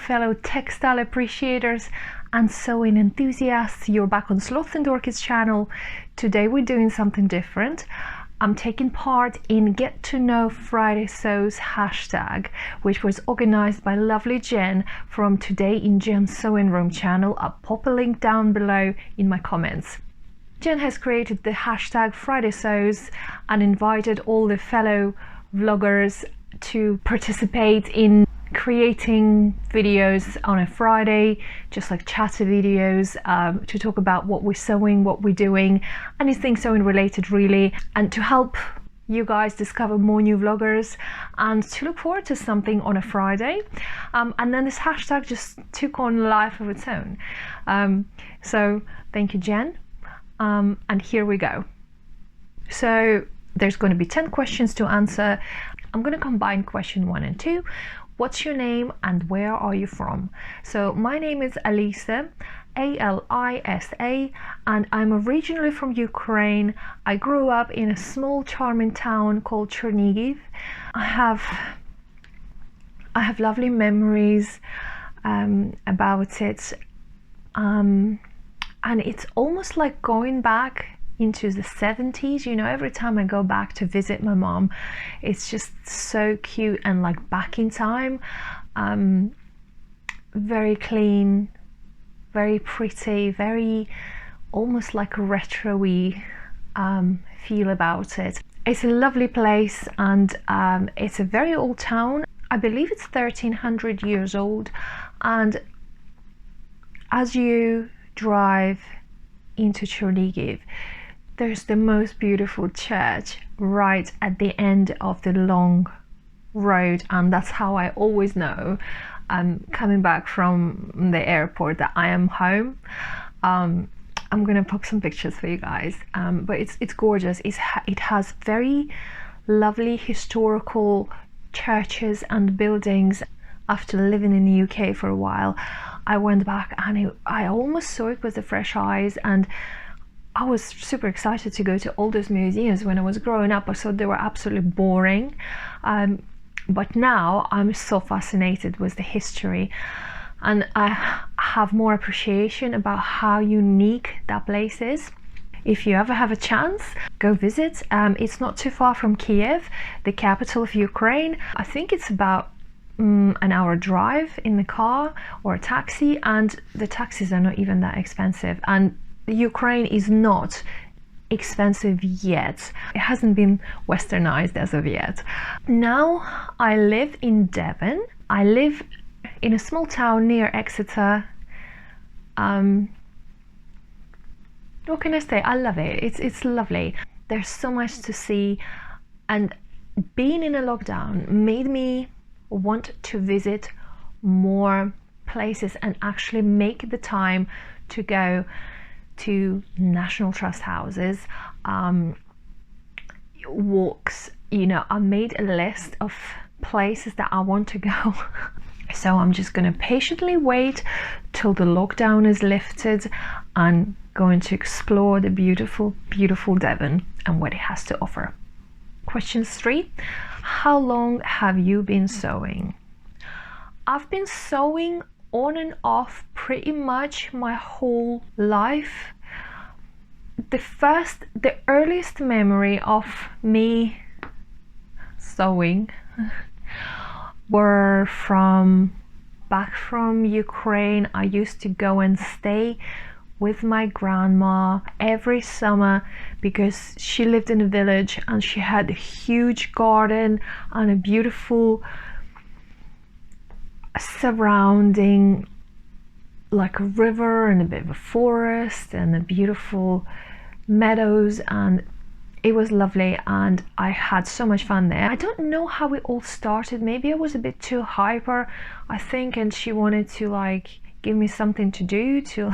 fellow textile appreciators and sewing enthusiasts. You're back on Sloths and Orchids channel. Today we're doing something different. I'm taking part in Get to Know Friday Sews hashtag, which was organized by lovely Jen from Today in Jen's Sewing Room channel. I'll pop a link down below in my comments. Jen has created the hashtag Friday Sews and invited all the fellow vloggers to participate in creating videos on a Friday, just like chatter videos, to talk about what we're sewing, what we're doing, anything sewing related really, and to help you guys discover more new vloggers and to look forward to something on a Friday. And then this hashtag just took on a life of its own. So thank you, Jen. And here we go. So there's going to be 10 questions to answer. I'm going to combine question 1 and 2. What's your name and where are you from? So my name is Alisa, A-L-I-S-A, and I'm originally from Ukraine. I grew up in a small charming town called Chernihiv. I have lovely memories about it, and it's almost like going back into the 70s. You know, every time I go back to visit my mom, it's just so cute and like back in time. Very clean, very pretty, very almost like a retro-y feel about it. It's a lovely place, and it's a very old town. I believe it's 1300 years old, and as you drive into Chernihiv, there's the most beautiful church right at the end of the long road, and that's how I always know coming back from the airport that I am home. I'm gonna pop some pictures for you guys, but it's gorgeous. It has very lovely historical churches and buildings. After living in the UK for a while, I went back and I almost saw it with the fresh eyes, and I was super excited to go to all those museums. When I was growing up, I thought they were absolutely boring, but now I'm so fascinated with the history, and I have more appreciation about how unique that place is. If you ever have a chance, go visit. It's not too far from Kiev, the capital of Ukraine. I think it's about an hour drive in the car or a taxi, and the taxis are not even that expensive, and Ukraine is not expensive yet. It hasn't been westernized as of yet. Now I live in Devon. I live in a small town near Exeter. What can I say? I love it. It's lovely. There's so much to see, and being in a lockdown made me want to visit more places and actually make the time to go to National Trust houses, walks. You know, I made a list of places that I want to go. So I'm just going to patiently wait till the lockdown is lifted and going to explore the beautiful, beautiful Devon and what it has to offer. Question 3. How long have you been sewing? I've been sewing on and off pretty much my whole life. The earliest memory of me sewing were back from Ukraine. I used to go and stay with my grandma every summer because she lived in a village and she had a huge garden and a beautiful surrounding, like a river and a bit of a forest and a beautiful meadows, and it was lovely, and I had so much fun there. I don't know how it all started. Maybe I was a bit too hyper, I think, and she wanted to like give me something to do to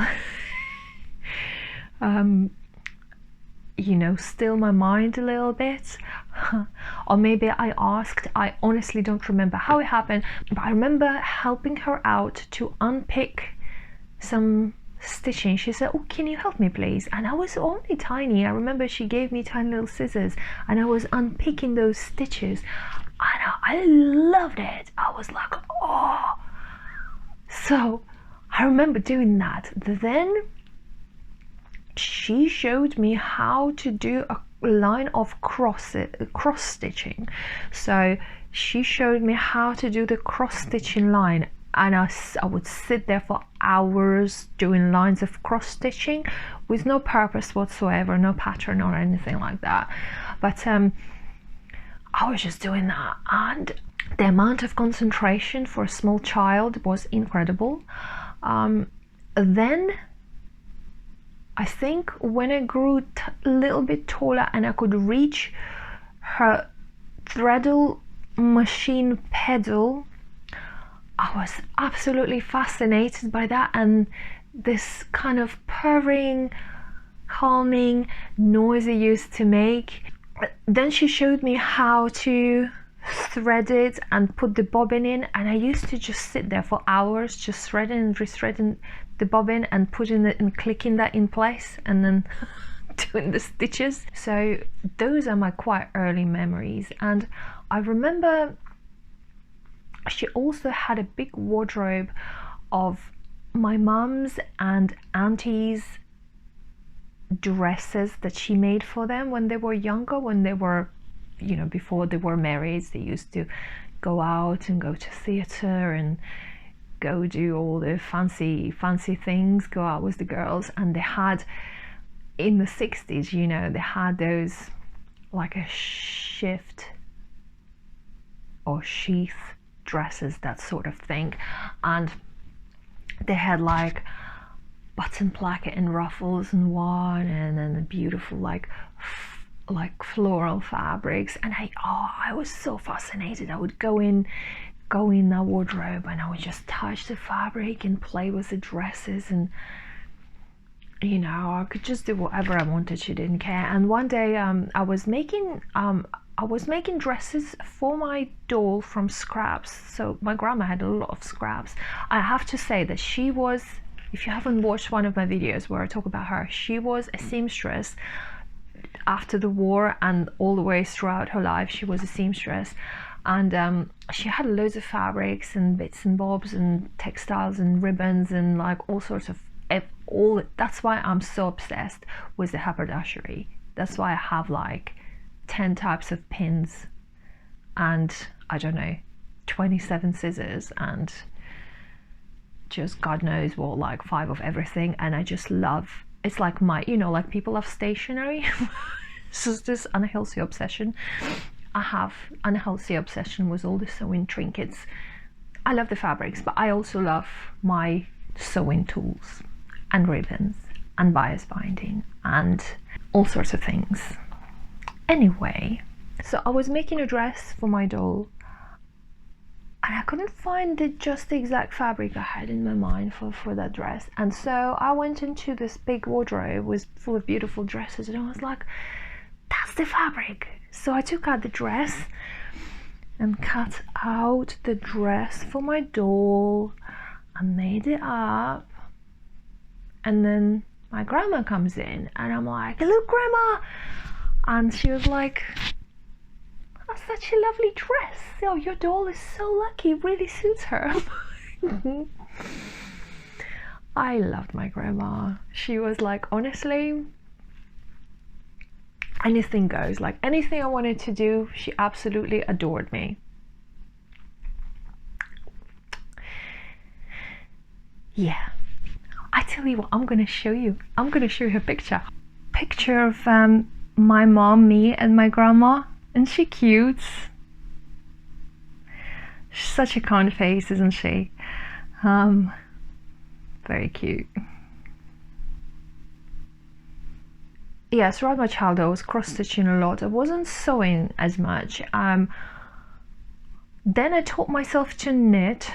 you know, still my mind a little bit. Or maybe I asked. I honestly don't remember how it happened, but I remember helping her out to unpick some stitching. She said, "Oh, can you help me please?" And I was only tiny. I remember she gave me tiny little scissors and I was unpicking those stitches, and I loved it. I was like, oh, So I remember doing that. Then she showed me how to do a line of cross stitching. So she showed me how to do the cross stitching line, and I would sit there for hours doing lines of cross stitching with no purpose whatsoever, no pattern or anything like that. But I was just doing that, and the amount of concentration for a small child was incredible. Then I think when I grew a little bit taller and I could reach her threadle machine pedal, I was absolutely fascinated by that, and this kind of purring, calming noise it used to make. Then she showed me how to thread it and put the bobbin in, and I used to just sit there for hours just threading and rethreading the bobbin and putting it and clicking that in place and then doing the stitches. So those are my quite early memories. And I remember she also had a big wardrobe of my mum's and auntie's dresses that she made for them when they were younger, when they were, you know, before they were married. They used to go out and go to theatre and go do all the fancy things, go out with the girls. And they had, in the 60s, you know, they had those like a shift or sheath dresses, that sort of thing, and they had like button placket and ruffles and one, and then the beautiful like floral fabrics. And I was so fascinated. I would go in that wardrobe and I would just touch the fabric and play with the dresses, and you know, I could just do whatever I wanted. She didn't care. And one day I was making dresses for my doll from scraps. So my grandma had a lot of scraps. I have to say that she was, if you haven't watched one of my videos where I talk about her, she was a seamstress after the war, and all the way throughout her life she was a seamstress. And she had loads of fabrics and bits and bobs and textiles and ribbons and like all sorts of that's why I'm so obsessed with the haberdashery. That's why I have like 10 types of pins and I don't know, 27 scissors and just God knows what, like 5 of everything. And I just love, it's like my, you know, like people love stationery. It's just this unhealthy obsession. I have unhealthy obsession with all the sewing trinkets. I love the fabrics, but I also love my sewing tools and ribbons and bias binding and all sorts of things. Anyway, so I was making a dress for my doll and I couldn't find just the exact fabric I had in my mind for that dress. And so I went into this big wardrobe with full of beautiful dresses and I was like, that's the fabric. So I took out the dress and cut out the dress for my doll and made it up. And then my grandma comes in and I'm like, look grandma, and she was like, that's such a lovely dress. Oh, your doll is so lucky, it really suits her. I loved my grandma. She was like, honestly, anything goes. Like anything I wanted to do, she absolutely adored me. Yeah, I tell you what, I'm gonna show you a picture of my mom, me and my grandma. Isn't she cute? She's such a kind face, isn't she? Very cute. Yeah, throughout my childhood I was cross-stitching a lot. I wasn't sewing as much. Then I taught myself to knit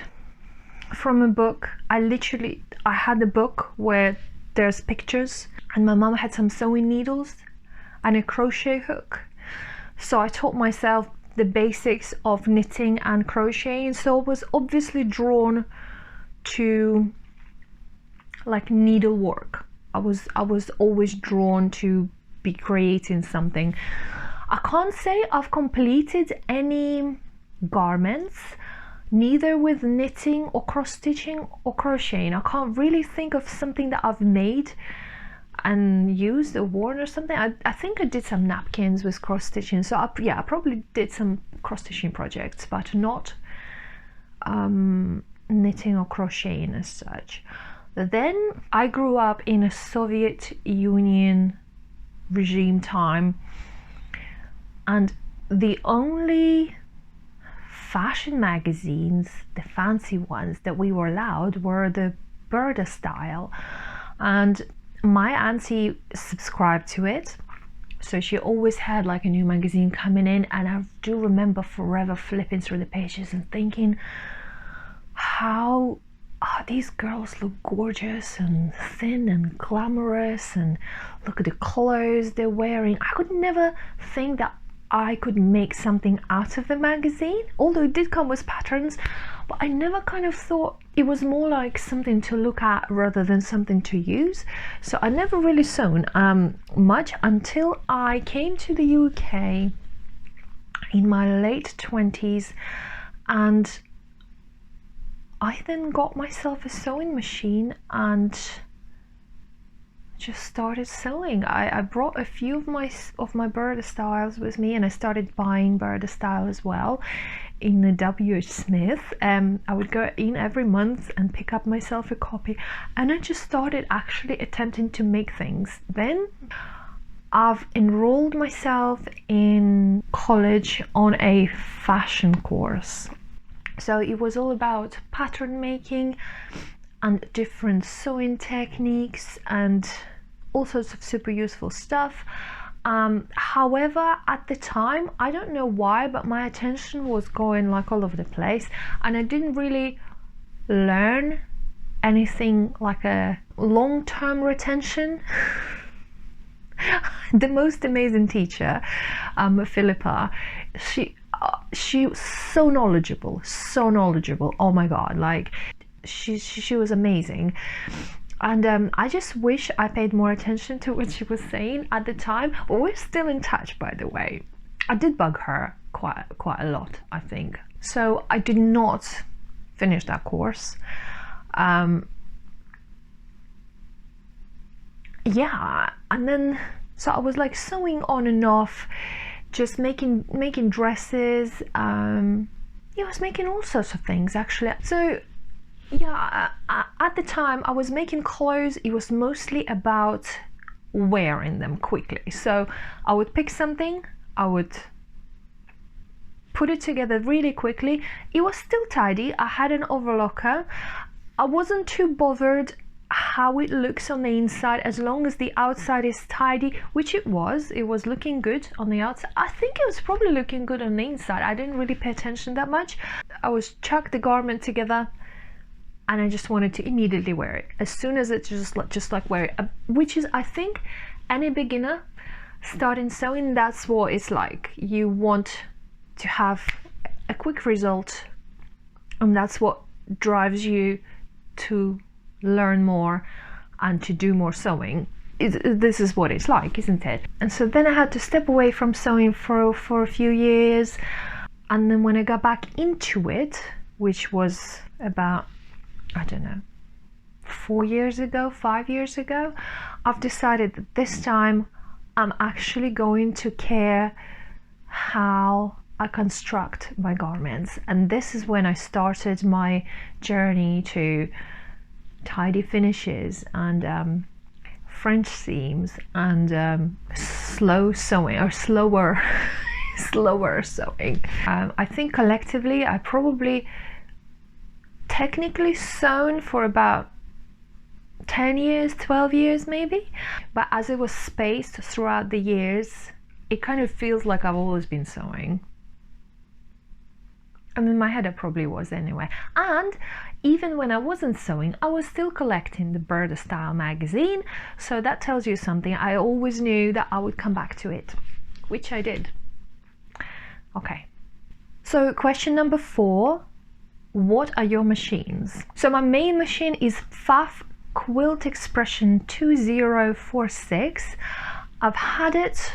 from a book. I had a book where there's pictures, and my mom had some sewing needles and a crochet hook. So I taught myself the basics of knitting and crocheting. So I was obviously drawn to like needlework. I was always drawn to be creating something. I can't say I've completed any garments, neither with knitting or cross stitching or crocheting. I can't really think of something that I've made and used or worn or something. I think I did some napkins with cross stitching, so I probably did some cross stitching projects, but not knitting or crocheting as such. Then I grew up in a Soviet Union regime time, and the only fashion magazines, the fancy ones that we were allowed, were the Burda style, and my auntie subscribed to it, so she always had like a new magazine coming in, and I do remember forever flipping through the pages and thinking, how these girls look gorgeous and thin and glamorous, and look at the clothes they're wearing. I could never think that I could make something out of the magazine, although it did come with patterns, but I never kind of thought it was more like something to look at rather than something to use. So I never really sewn much until I came to the UK in my late 20s, and I then got myself a sewing machine and just started sewing. I brought a few of my Burda styles with me, and I started buying Burda style as well in the W.H. Smith. I would go in every month and pick up myself a copy, and I just started actually attempting to make things. Then I've enrolled myself in college on a fashion course, so it was all about pattern making and different sewing techniques and all sorts of super useful stuff. However, at the time, I don't know why, but my attention was going like all over the place, and I didn't really learn anything like a long-term retention. The most amazing teacher, Philippa, she was so knowledgeable. Oh my god, like she was amazing. And I just wish I paid more attention to what she was saying at the time. But we're still in touch, by the way. I did bug her quite a lot, I think. So I did not finish that course. Yeah, and then so I was like sewing on and off, just making dresses. I was making all sorts of things actually. So yeah, at the time I was making clothes. It was mostly about wearing them quickly. So I would pick something, I would put it together really quickly. It was still tidy. I had an overlocker. I wasn't too bothered how it looks on the inside, as long as the outside is tidy, which it was looking good on the outside. I think it was probably looking good on the inside. I didn't really pay attention that much. I was chuck the garment together, and I just wanted to immediately wear it as soon as it's just like wear it, which is, I think, any beginner starting sewing, that's what it's like. You want to have a quick result, and that's what drives you to learn more and to do more sewing. This is what it's like, isn't it? And so then I had to step away from sewing for a few years, and then when I got back into it, which was about, I don't know, 5 years ago, I've decided that this time I'm actually going to care how I construct my garments. And this is when I started my journey to tidy finishes and French seams and slow sewing, or slower sewing. I think collectively I probably technically sewn for about 10 years, 12 years maybe, but as it was spaced throughout the years, it kind of feels like I've always been sewing. I mean, in my head I probably was anyway. And even when I wasn't sewing, I was still collecting the Burda Style magazine, so that tells you something. I always knew that I would come back to it, which I did. Okay, so question number 4, what are your machines? So my main machine is Pfaff Quilt Expression 2046. I've had it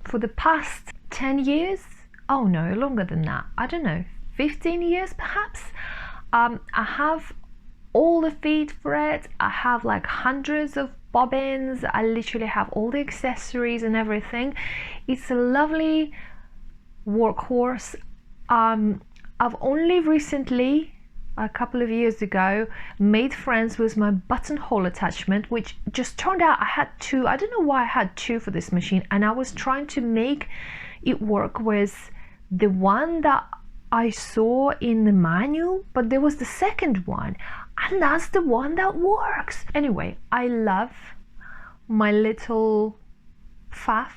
for the past 10 years. Oh no, longer than that. I don't know, 15 years perhaps. I have all the feed for it. I have like hundreds of bobbins. I literally have all the accessories and everything. It's a lovely workhorse. I've only recently, a couple of years ago, made friends with my buttonhole attachment, which just turned out I had two. I don't know why I had two for this machine, and I was trying to make it work with the one that I saw in the manual, but there was the second one, and that's the one that works. Anyway, I love my little Pfaff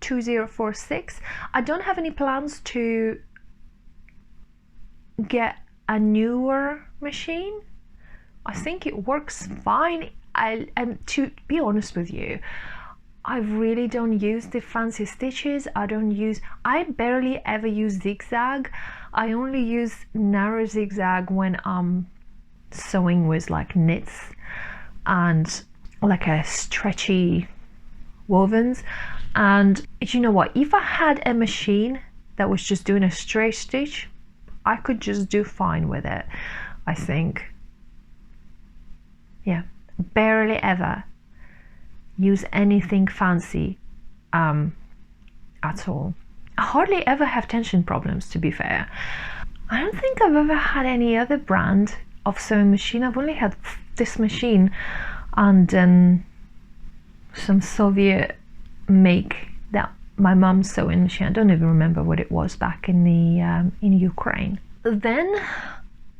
2046. I don't have any plans to get a newer machine. I think it works fine. And to be honest with you, I really don't use the fancy stitches. I barely ever use zigzag. I only use narrow zigzag when I'm sewing with like knits and like a stretchy wovens. And you know what, if I had a machine that was just doing a straight stitch, I could just do fine with it, I think. Yeah, barely ever use anything fancy at all. I hardly ever have tension problems, to be fair. I don't think I've ever had any other brand of sewing machine. I've only had this machine and then some Soviet make that my mum's sewing machine. I don't even remember what it was back in the in Ukraine. Then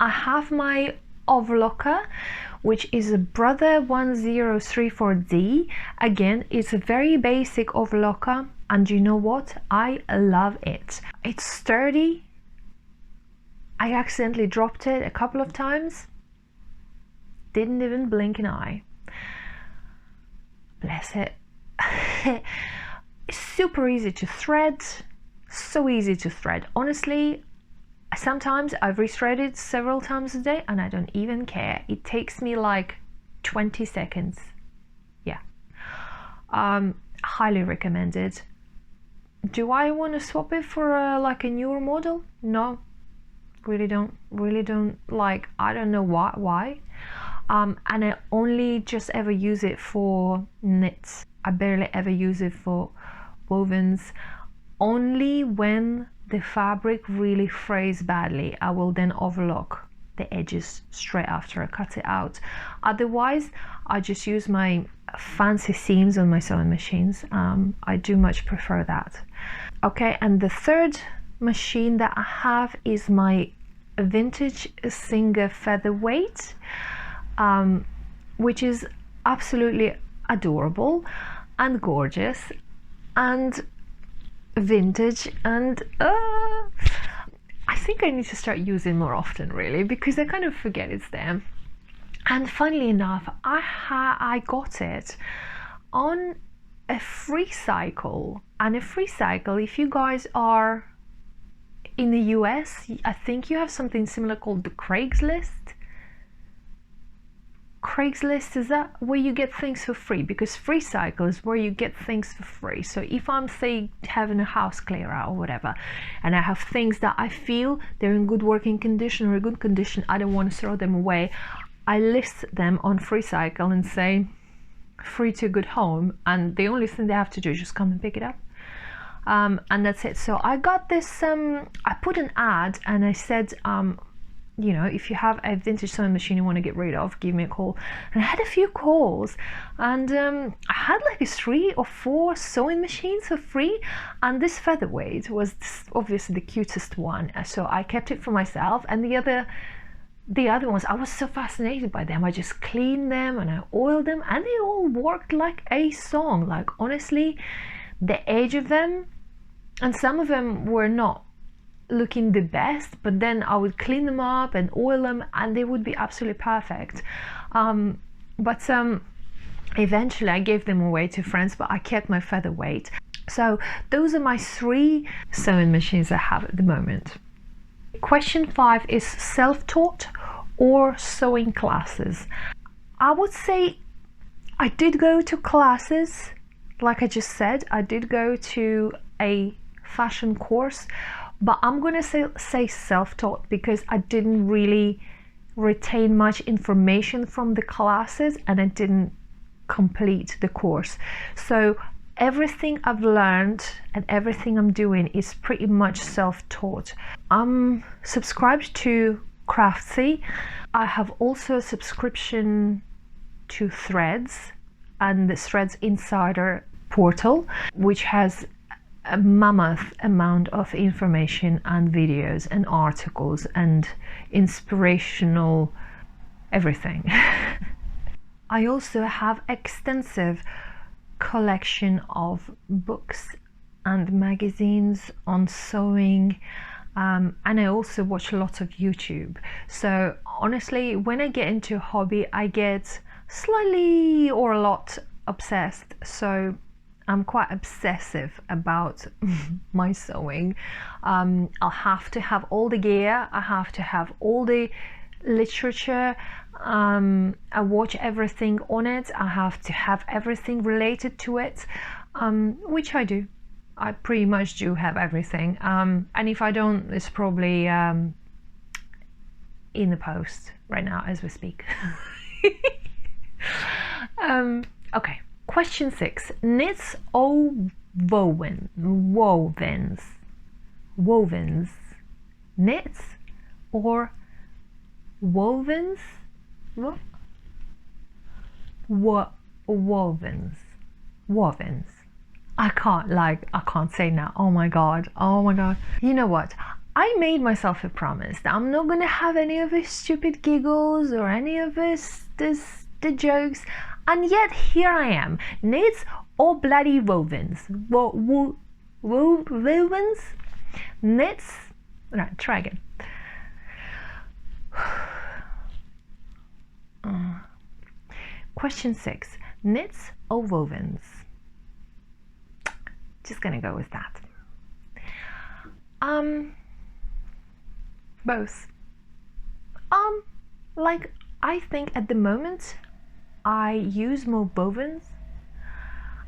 I have my overlocker, which is a Brother 1034D. Again, it's a very basic overlocker, and you know what? I love it. It's sturdy. I accidentally dropped it a couple of times. Didn't even blink an eye. Bless it. It's super easy to thread. So easy to thread. Honestly, sometimes I've rethreaded several times a day and I don't even care. It takes me like 20 seconds. Yeah. Highly recommended. Do I want to swap it for like a newer model? No. Really don't like, I don't know why. And I only just ever use it for knits. I barely ever use it for wovens. Only when the fabric really frays badly, I will then overlock the edges straight after I cut it out. Otherwise, I just use my fancy seams on my sewing machines. I do much prefer that. Okay, and the third machine that I have is my vintage Singer featherweight, which is absolutely adorable and gorgeous and vintage, and I think I need to start using more often, really, because I kind of forget it's there. And funnily enough, I got it on a free cycle. And a free cycle, if you guys are in the US, I think you have something similar called the Craigslist. Craigslist, is that where you get things for free? Because free cycle is where you get things for free. So if I'm, say, having a house clear out or whatever, and I have things that I feel they're in good working condition or a good condition, I don't want to throw them away, I list them on free cycle and say free to good home, and the only thing they have to do is just come and pick it up. And that's it. So I got this, I put an ad and I said, you know, if you have a vintage sewing machine you want to get rid of, give me a call. And I had a few calls, and I had like 3 or 4 sewing machines for free, and this featherweight was obviously the cutest one, so I kept it for myself. And the other ones, I was so fascinated by them. I just cleaned them and I oiled them, and they all worked like a song. Like, honestly, the age of them, and some of them were not looking the best, but then I would clean them up and oil them and they would be absolutely perfect. But eventually I gave them away to friends, but I kept my featherweight. So those are my 3 sewing machines I have at the moment. Question 5 is self-taught or sewing classes. I would say I did go to classes. Like I just said, I did go to a fashion course, but I'm gonna say self-taught because I didn't really retain much information from the classes and I didn't complete the course. So everything I've learned and everything I'm doing is pretty much self-taught. I'm subscribed to Craftsy. I have also a subscription to Threads and the Threads Insider portal, which has a mammoth amount of information and videos and articles and inspirational everything. I also have extensive collection of books and magazines on sewing, and I also watch lots of YouTube. So honestly, when I get into a hobby, I get slightly or a lot obsessed. So I'm quite obsessive about my sewing. I'll have to have all the gear, I have to have all the literature, I watch everything on it, I have to have everything related to it, which I do. I pretty much do have everything, and if I don't, it's probably in the post right now as we speak. Okay, question 6. Knits or wovens? Knits or wovens? Wovens. I can't say now. Oh my god. You know what? I made myself a promise that I'm not gonna have any of these stupid giggles or any of the jokes, and yet here I am. Knits or bloody wovens? Wovens? Knits? Right, try again. Question 6. Knits or wovens? Just gonna go with that. Both. Like, I think at the moment I use more wovens.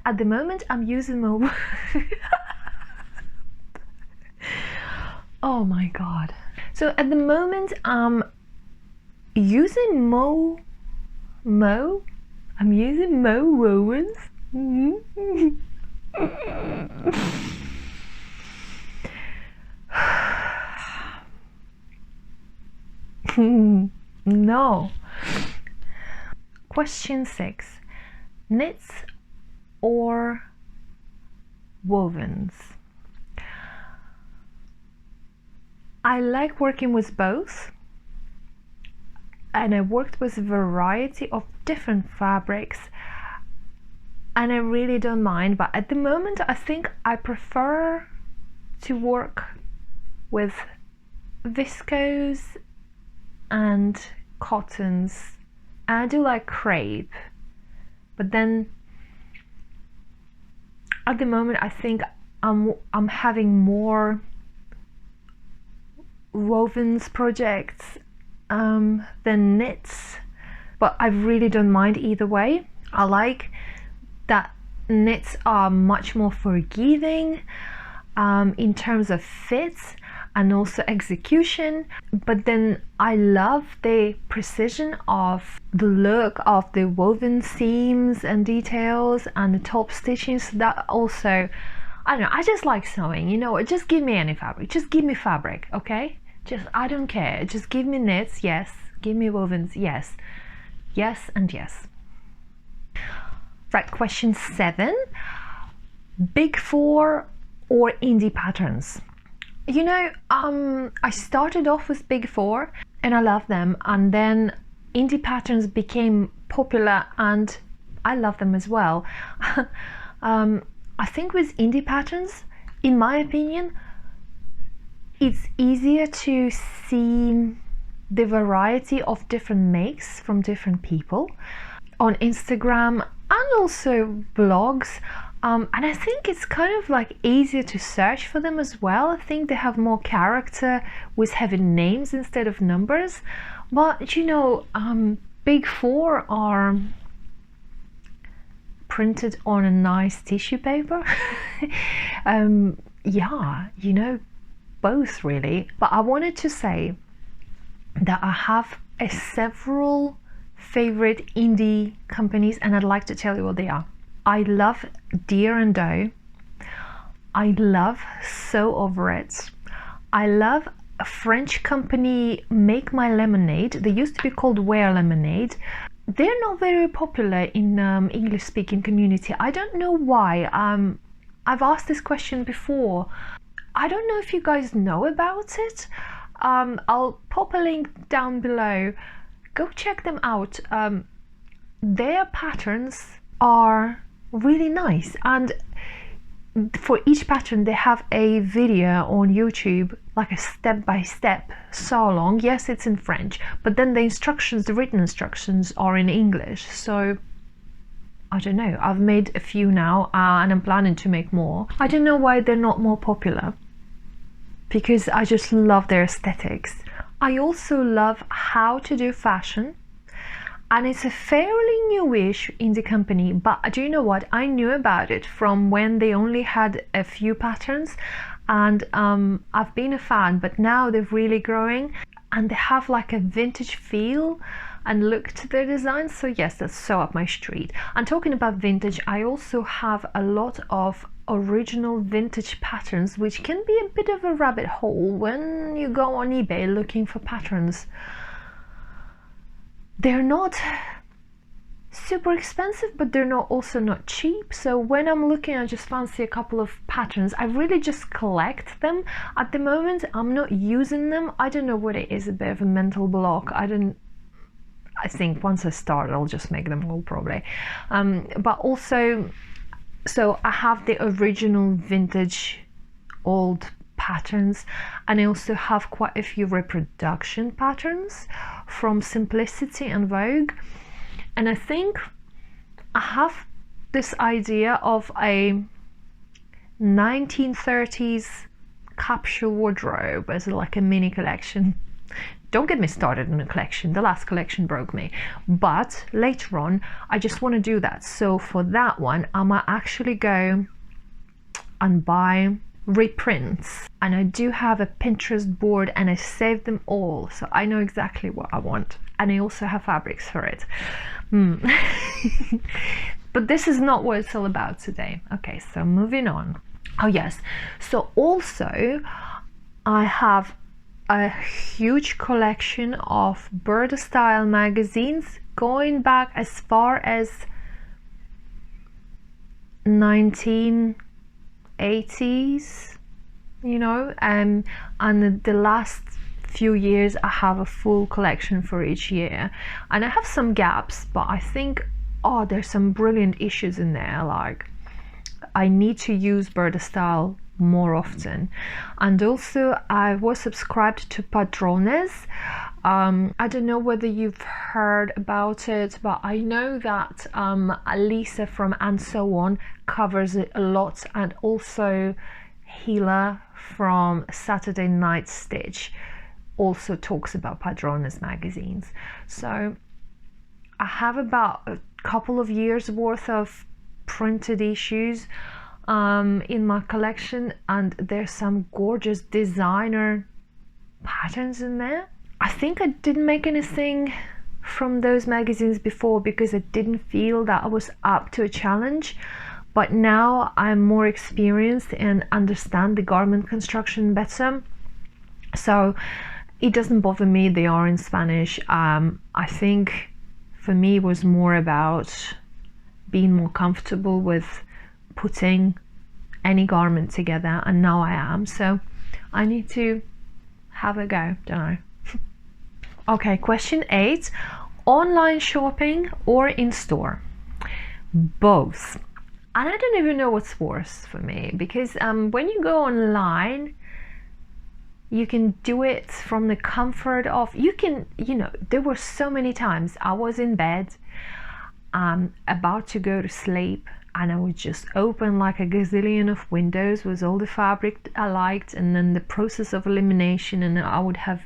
At the moment I'm using more oh my god. So at the moment I'm using more wovens. No. Question 6. Knits or wovens? I like working with both, and I worked with a variety of different fabrics, and I really don't mind, but at the moment I think I prefer to work with viscose and cottons. I do like crepe, but then at the moment I think I'm having more wovens projects than knits, but I really don't mind either way. I like that knits are much more forgiving in terms of fits and also execution, but then I love the precision of the look of the woven seams and details and the top stitchings. That also, I don't know, I just like sewing, you know. Just give me any fabric, just give me fabric, okay? Just, I don't care, just give me knits, yes, give me wovens, yes, yes and yes. Right, question 7. Big Four or indie patterns? You know, I started off with Big Four and I love them, and then indie patterns became popular and I love them as well. I think with indie patterns, in my opinion, it's easier to see the variety of different makes from different people on Instagram and also blogs. And I think it's kind of like easier to search for them as well. I think they have more character with having names instead of numbers. But you know, Big Four are printed on a nice tissue paper. Yeah, you know, both really, but I wanted to say that I have several favorite indie companies, and I'd like to tell you what they are. I love Deer and Doe. I love Sew Over It. I love a French company, Make My Lemonade. They used to be called Wear Lemonade. They're not very popular in English-speaking community. I don't know why. I've asked this question before. I don't know if you guys know about it. I'll pop a link down below. Go check them out. Their patterns are really nice, and for each pattern they have a video on YouTube, like a step-by-step sew along. Yes, it's in French, but then the instructions, the written instructions, are in English. So I don't know, I've made a few now, and I'm planning to make more. I don't know why they're not more popular, because I just love their aesthetics. I also love How to Do Fashion, and it's a fairly newish indie company, but do you know what? I knew about it from when they only had a few patterns, and I've been a fan, but now they're really growing, and they have like a vintage feel and look to their designs. So yes, that's so up my street. And talking about vintage, I also have a lot of original vintage patterns, which can be a bit of a rabbit hole when you go on eBay looking for patterns. They're not super expensive, but they're also not cheap. So when I'm looking, I just fancy a couple of patterns. I really just collect them. At the moment, I'm not using them. I don't know what it is, a bit of a mental block. I think once I start, I'll just make them all probably. But also, so I have the original vintage old patterns, and I also have quite a few reproduction patterns from Simplicity and Vogue. And I think I have this idea of a 1930s capsule wardrobe as like a mini collection. Don't get me started on a collection, the last collection broke me, but later on I just want to do that. So for that one, I might actually go and buy reprints, and I do have a Pinterest board, and I saved them all, so I know exactly what I want, and I also have fabrics for it. But this is not what it's all about today. Okay, so moving on. Oh yes, so also I have a huge collection of Bird Style magazines going back as far as 1980s, you know, and the last few years I have a full collection for each year, and I have some gaps, but I think, oh, there's some brilliant issues in there. Like, I need to use Bird Style more often. And also I was subscribed to Padrones. I don't know whether you've heard about it, but I know that Alisa from And So On covers it a lot, and also Hila from Saturday Night Stitch also talks about Padrones magazines. So I have about a couple of years worth of printed issues in my collection, and there's some gorgeous designer patterns in there. I think I didn't make anything from those magazines before because I didn't feel that I was up to a challenge, but now I'm more experienced and understand the garment construction better, so it doesn't bother me. They are in Spanish. I think for me it was more about being more comfortable with putting any garment together, and now I am, so I need to have a go, don't I? Okay, question 8, online shopping or in store? Both. And I don't even know what's worse for me, because when you go online, you can do it from the comfort of, you know, there were so many times I was in bed about to go to sleep, and I would just open like a gazillion of windows with all the fabric I liked, and then the process of elimination, and I would have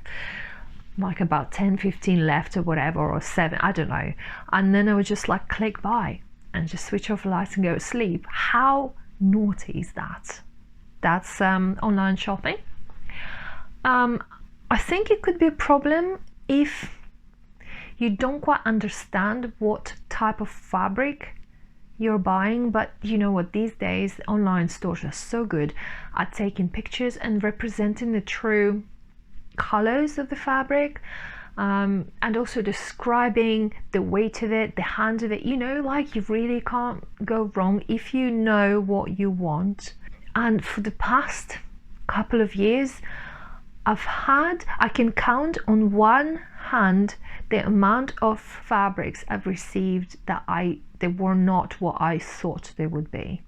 like about 10-15 left or whatever, or 7, I don't know, and then I would just like click buy and just switch off the lights and go to sleep. How naughty is that? That's online shopping. I think it could be a problem if you don't quite understand what type of fabric you're buying. But you know what, these days online stores are so good at taking pictures and representing the true colors of the fabric, and also describing the weight of it, the hand of it. You know, like, you really can't go wrong if you know what you want. And for the past couple of years, I can count on one hand the amount of fabrics I've received that they were not what I thought they would be,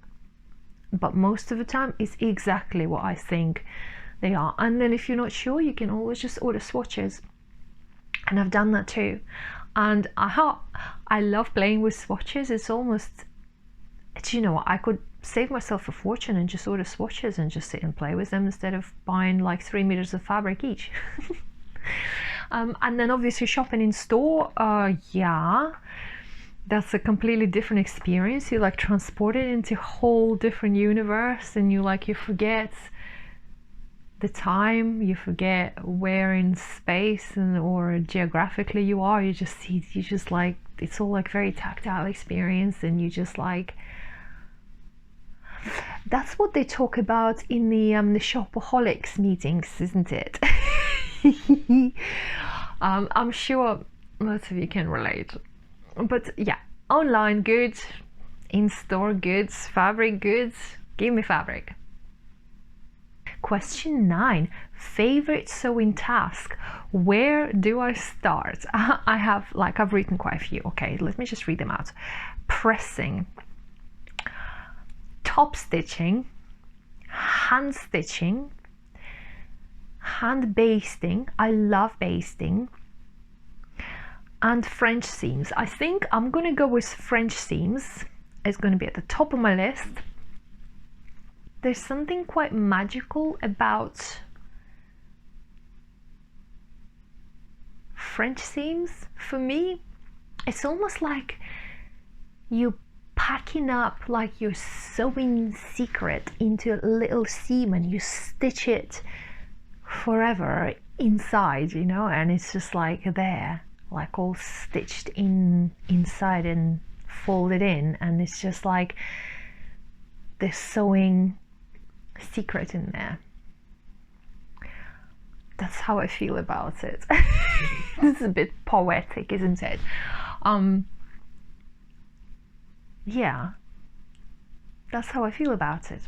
but most of the time it's exactly what I think they are. And then if you're not sure, you can always just order swatches, and I've done that too. And I love playing with swatches. It's almost, you know, I could save myself a fortune and just order swatches and just sit and play with them instead of buying like 3 meters of fabric each. And then obviously shopping in store, yeah, that's a completely different experience. You like transported into a whole different universe, and you forget the time, you forget where in space or geographically you are. You just like, it's all like very tactile experience, and you just like, that's what they talk about in the shopaholics meetings, isn't it? I'm sure most of you can relate. But yeah, online goods, in-store goods, fabric goods, give me fabric. Question 9, favorite sewing task. Where do I start? I've written quite a few. Okay, let me just read them out. Pressing, top stitching, hand stitching, hand basting. I love basting. And French seams. I think I'm gonna go with French seams. It's gonna be at the top of my list. There's something quite magical about French seams. For me, it's almost like you packing up like your sewing secret into a little seam, and you stitch it forever inside, you know, and it's just like there, like all stitched inside and folded in, and it's just like the sewing secret in there. That's how I feel about it. This is a bit poetic, isn't it? Yeah, that's how I feel about it.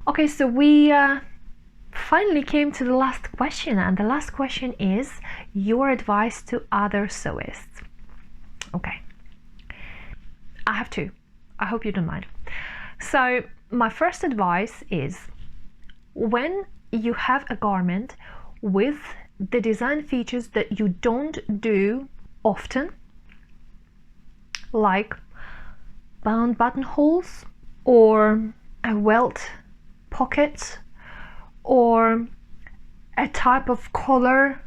Okay, so we finally came to the last question, and the last question is your advice to other sewists. Okay, I have two. I hope you don't mind. So my first advice is, when you have a garment with the design features that you don't do often, like bound buttonholes or a welt pocket or a type of collar,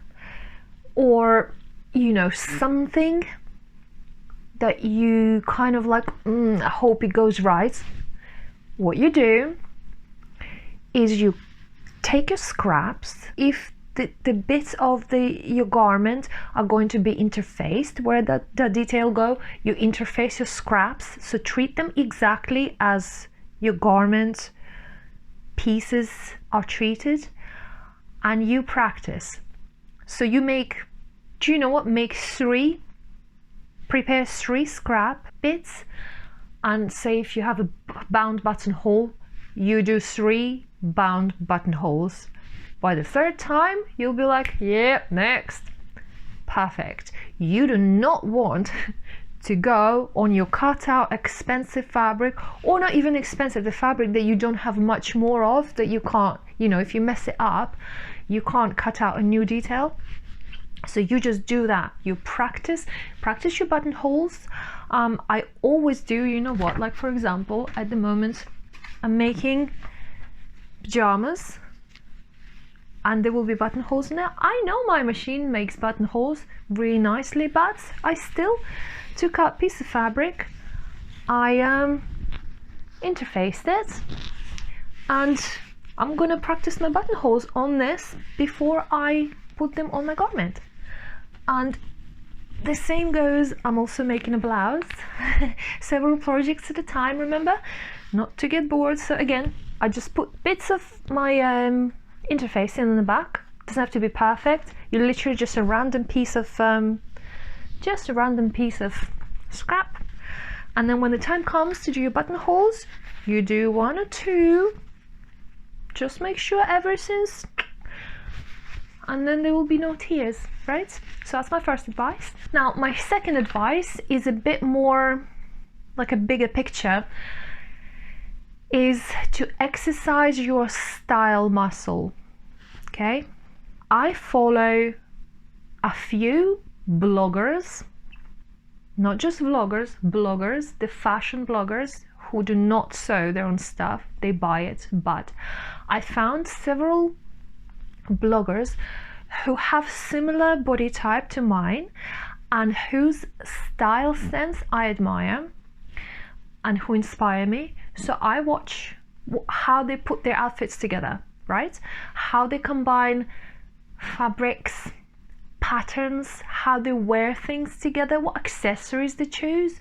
or you know, something that you kind of like, I hope it goes right. What you do is you take your scraps. If the bits of your garment are going to be interfaced where the detail go, you interface your scraps, so treat them exactly as your garment pieces are treated, and you practice. So you prepare 3 scrap bits, and say if you have a bound buttonhole, you do 3 bound buttonholes. By the 3rd time, you'll be like, yeah, next. Perfect. You do not want to go on your cutout expensive fabric, or not even expensive, the fabric that you don't have much more of, that you can't, you know, if you mess it up, you can't cut out a new detail. So you just do that. You practice your buttonholes. I always do, you know what, like for example, at the moment I'm making pajamas, and there will be buttonholes in there. I know my machine makes buttonholes really nicely, but I still took out a piece of fabric, I interfaced it, and I'm gonna practice my buttonholes on this before I put them on my garment. And the same goes, I'm also making a blouse, several projects at a time, remember? Not to get bored. So again, I just put bits of my interface in the back. Doesn't have to be perfect. You're literally just a random piece of scrap. And then when the time comes to do your buttonholes, you do 1 or 2. Just make sure everything's, and then there will be no tears, right? So that's my first advice. Now, my second advice is a bit more like a bigger picture, is to exercise your style muscle, okay? I follow a few bloggers, not just vloggers, bloggers, the fashion bloggers who do not sew their own stuff, they buy it, but I found several bloggers who have similar body type to mine and whose style sense I admire and who inspire me. So I watch how they put their outfits together, right? How they combine fabrics, patterns, how they wear things together, what accessories they choose,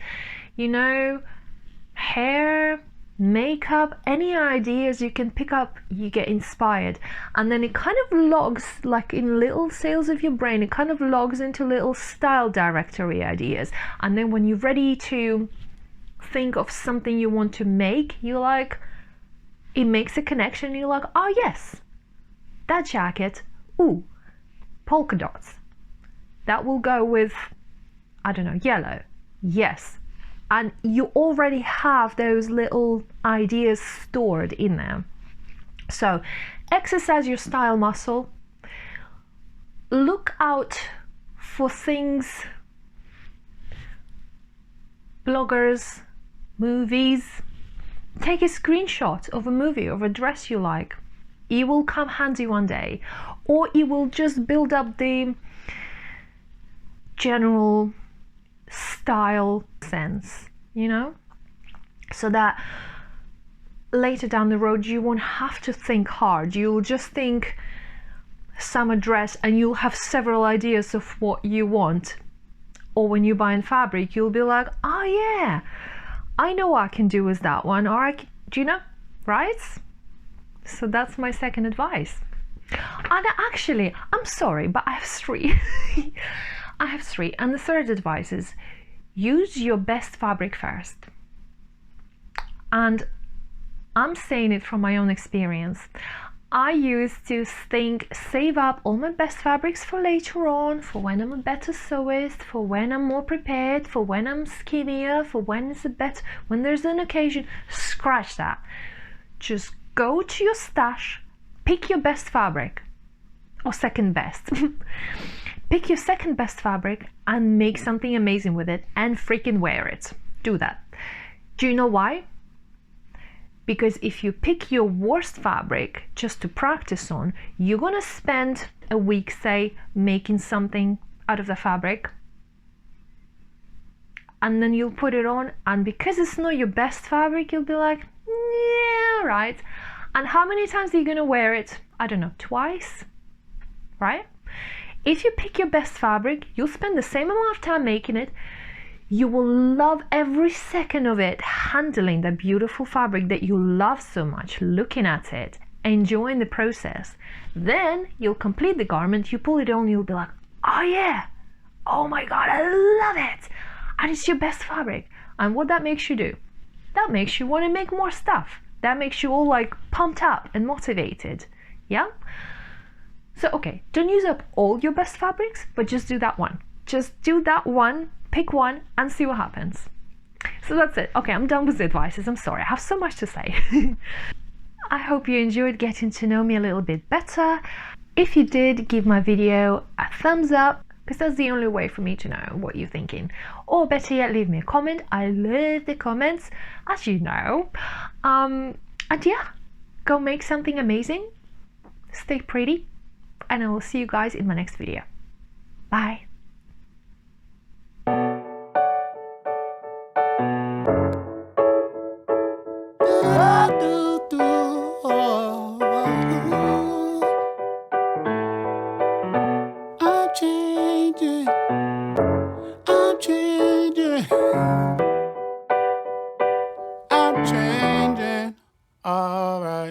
you know, hair, makeup, any ideas you can pick up, you get inspired, and then it kind of logs, like in little cells of your brain, it kind of logs into little style directory ideas, and then when you're ready to think of something you want to make, you're like, it makes a connection, you're like, oh yes, that jacket, ooh, polka dots, that will go with, I don't know, yellow, yes. And you already have those little ideas stored in there. So exercise your style muscle. Look out for things, bloggers, movies. Take a screenshot of a movie, of a dress you like. It will come handy one day. Or it will just build up the general style sense, you know, so that later down the road you won't have to think hard. You'll just think summer dress and you'll have several ideas of what you want. Or when you buy in fabric, you'll be like, oh yeah, I know what I can do with that one, or I can, do you know, right? So that's my second advice. And actually, I'm sorry, but I have 3. I have 3, and the third advice is use your best fabric first. And I'm saying it from my own experience. I used to think, save up all my best fabrics for later on, for when I'm a better sewist, for when I'm more prepared, for when I'm skinnier, for when it's a better, when there's an occasion. Scratch that. Just go to your stash, pick your best fabric, or second best. Pick your second best fabric and make something amazing with it and freaking wear it. Do that. Do you know why? Because if you pick your worst fabric just to practice on, you're gonna spend a week, say, making something out of the fabric, and then you'll put it on, and because it's not your best fabric, you'll be like, yeah, right. And how many times are you gonna wear it? I don't know, twice, right? If you pick your best fabric, you'll spend the same amount of time making it. You will love every second of it, handling the beautiful fabric that you love so much, looking at it, enjoying the process. Then you'll complete the garment, you pull it on, you'll be like, oh yeah, oh my God, I love it. And it's your best fabric. And what that makes you do? That makes you want to make more stuff. That makes you all like pumped up and motivated. Yeah? So, okay, don't use up all your best fabrics, but just do that one. Just do that one, pick one, and see what happens. So that's it. Okay, I'm done with the advices. I'm sorry, I have so much to say. I hope you enjoyed getting to know me a little bit better. If you did, give my video a thumbs up, because that's the only way for me to know what you're thinking. Or better yet, leave me a comment. I love the comments, as you know. And yeah, go make something amazing. Stay pretty. And I will see you guys in my next video. Bye. Do, do, oh, oh. changes.